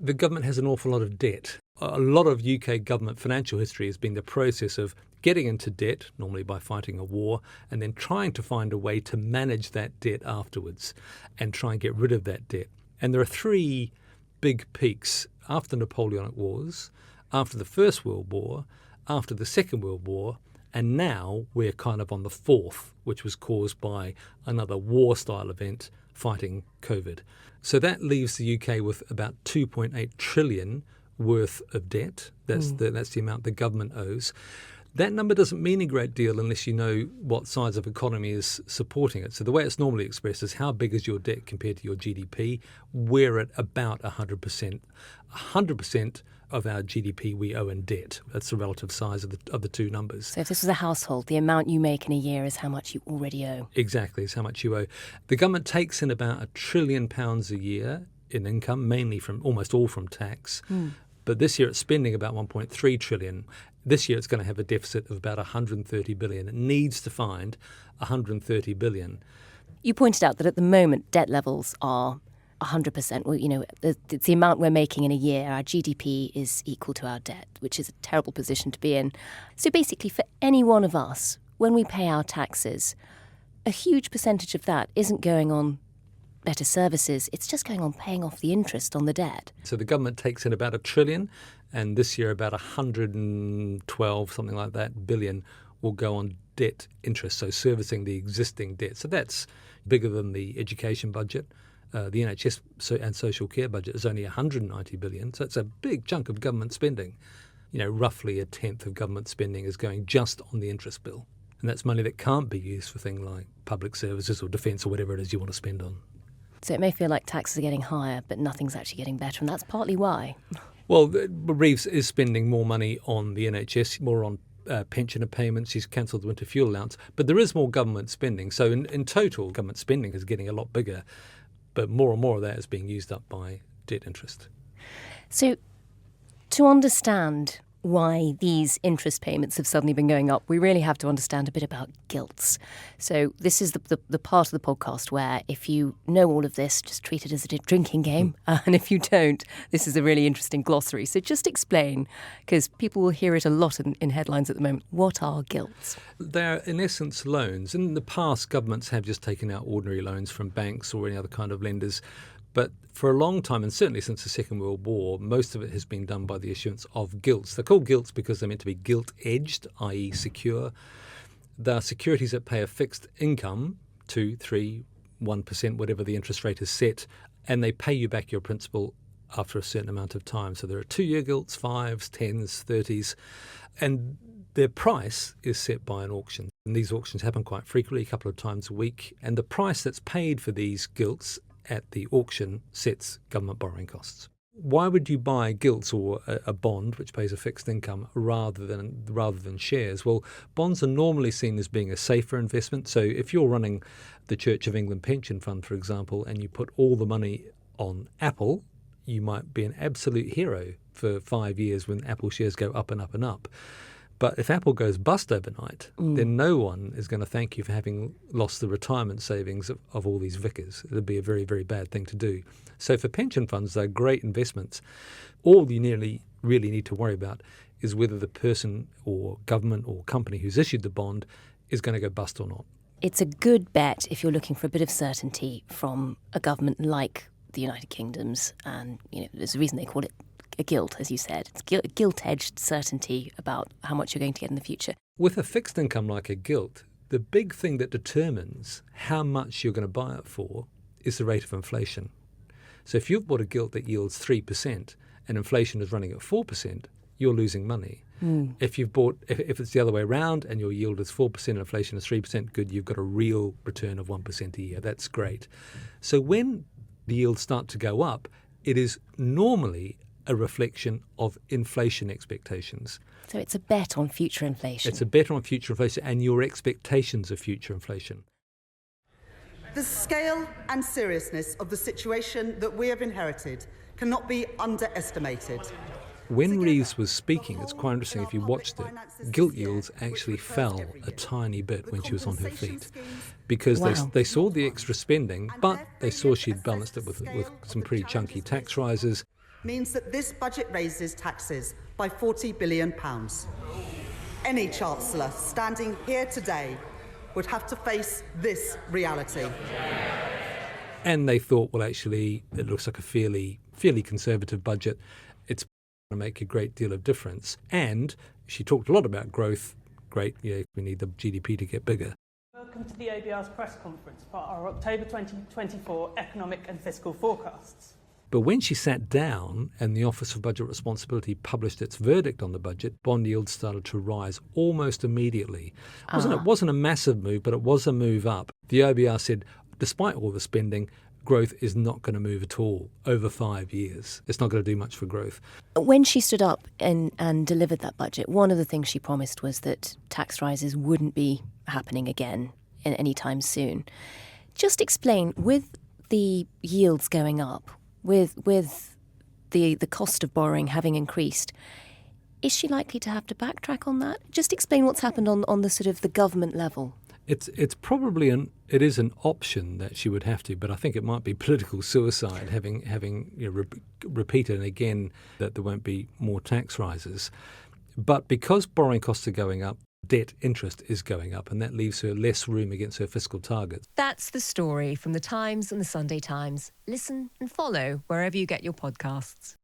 The government has an awful lot of debt. A lot of UK government financial history has been the process of getting into debt, normally by fighting a war, and then trying to find a way to manage that debt afterwards and try and get rid of that debt. And there are three big peaks after the Napoleonic Wars, after the First World War, after the Second World War, and now we're kind of on the fourth, which was caused by another war-style event, fighting COVID. So that leaves the UK with about 2.8 trillion worth of debt. That's the amount the government owes. That number doesn't mean a great deal unless you know what size of economy is supporting it. So the way it's normally expressed is how big is your debt compared to your GDP. We're at about 100%. 100% of our GDP we owe in debt. That's the relative size of the two numbers. So if this was a household, the amount you make in a year is how much you already owe. Exactly, it's how much you owe. The government takes in about £1 trillion a year in income, mainly almost all from tax. But this year it's spending about 1.3 trillion. This year it's going to have a deficit of about 130 billion. It needs to find 130 billion. You pointed out that at the moment debt levels are 100%. Well, it's the amount we're making in a year. Our GDP is equal to our debt, which is a terrible position to be in. So basically, for any one of us, when we pay our taxes, a huge percentage of that isn't going on better services. It's just going on paying off the interest on the debt. So the government takes in about $1 trillion, and this year about 112, something like that, billion will go on debt interest, so servicing the existing debt. So that's bigger than the education budget. The NHS and social care budget is only 190 billion, so it's a big chunk of government spending. Roughly a tenth of government spending is going just on the interest bill. And that's money that can't be used for things like public services or defence or whatever it is you want to spend on. So it may feel like taxes are getting higher, but nothing's actually getting better, and that's partly why. Well, Reeves is spending more money on the NHS, more on pensioner payments. He's cancelled the winter fuel allowance. But there is more government spending. So in total, government spending is getting a lot bigger. But more and more of that is being used up by debt interest. So to understand why these interest payments have suddenly been going up, we really have to understand a bit about gilts. So this is the part of the podcast where if you know all of this, just treat it as a drinking game. And if you don't, this is a really interesting glossary. So just explain, because people will hear it a lot in headlines at the moment. What are gilts? They're, in essence, loans. In the past, governments have just taken out ordinary loans from banks or any other kind of lenders. But for a long time, and certainly since the Second World War, most of it has been done by the issuance of gilts. They're called gilts because they're meant to be gilt-edged, i.e. secure. They're securities that pay a fixed income, 2, 3, 1%, whatever the interest rate is set, and they pay you back your principal after a certain amount of time. So there are 2-year gilts, 5s, 10s, 30s, and their price is set by an auction. And these auctions happen quite frequently, a couple of times a week, and the price that's paid for these gilts at the auction sets government borrowing costs. Why would you buy gilts or a bond which pays a fixed income rather than shares? Well, bonds are normally seen as being a safer investment. So if you're running the Church of England pension fund, for example, and you put all the money on Apple, you might be an absolute hero for 5 years when Apple shares go up and up and up. But if Apple goes bust overnight, then no one is going to thank you for having lost the retirement savings of all these vicars. It would be a very, very bad thing to do. So for pension funds, they're great investments. All you really need to worry about is whether the person or government or company who's issued the bond is going to go bust or not. It's a good bet if you're looking for a bit of certainty from a government like the United Kingdom's. And there's a reason they call it a gilt, as you said. It's gilt-edged certainty about how much you're going to get in the future. With a fixed income like a gilt, the big thing that determines how much you're going to buy it for is the rate of inflation. So if you've bought a gilt that yields 3% and inflation is running at 4%, you're losing money. If it's the other way around and your yield is 4% and inflation is 3%, good, you've got a real return of 1% a year. That's great. So when the yields start to go up, it is normally a reflection of inflation expectations. So it's a bet on future inflation. It's a bet on future inflation and your expectations of future inflation. The scale and seriousness of the situation that we have inherited cannot be underestimated. When Reeves was speaking, it's quite interesting if you watched it, gilt yields actually fell a tiny bit when she was on her feet because they saw the extra spending, but they saw she'd balanced it with some pretty chunky tax rises. means that this budget raises taxes by £40 billion. Any chancellor standing here today would have to face this reality. And they thought, well, actually, it looks like a fairly conservative budget. It's going to make a great deal of difference. And she talked a lot about growth. Great, we need the GDP to get bigger. Welcome to the ABR's press conference for our October 2024 economic and fiscal forecasts. But when she sat down and the Office for Budget Responsibility published its verdict on the budget, bond yields started to rise almost immediately. It wasn't a massive move, but it was a move up. The OBR said, despite all the spending, growth is not going to move at all over 5 years. It's not going to do much for growth. When she stood up and delivered that budget, one of the things she promised was that tax rises wouldn't be happening again anytime soon. Just explain, with the yields going up, with the cost of borrowing having increased, is she likely to have to backtrack on that? Just explain what's happened on the sort of the government level. It's probably it is an option that she would have to, but I think it might be political suicide having repeated again that there won't be more tax rises. But because borrowing costs are going up, debt interest is going up, and that leaves her less room against her fiscal targets. That's The Story from The Times and The Sunday Times. Listen and follow wherever you get your podcasts.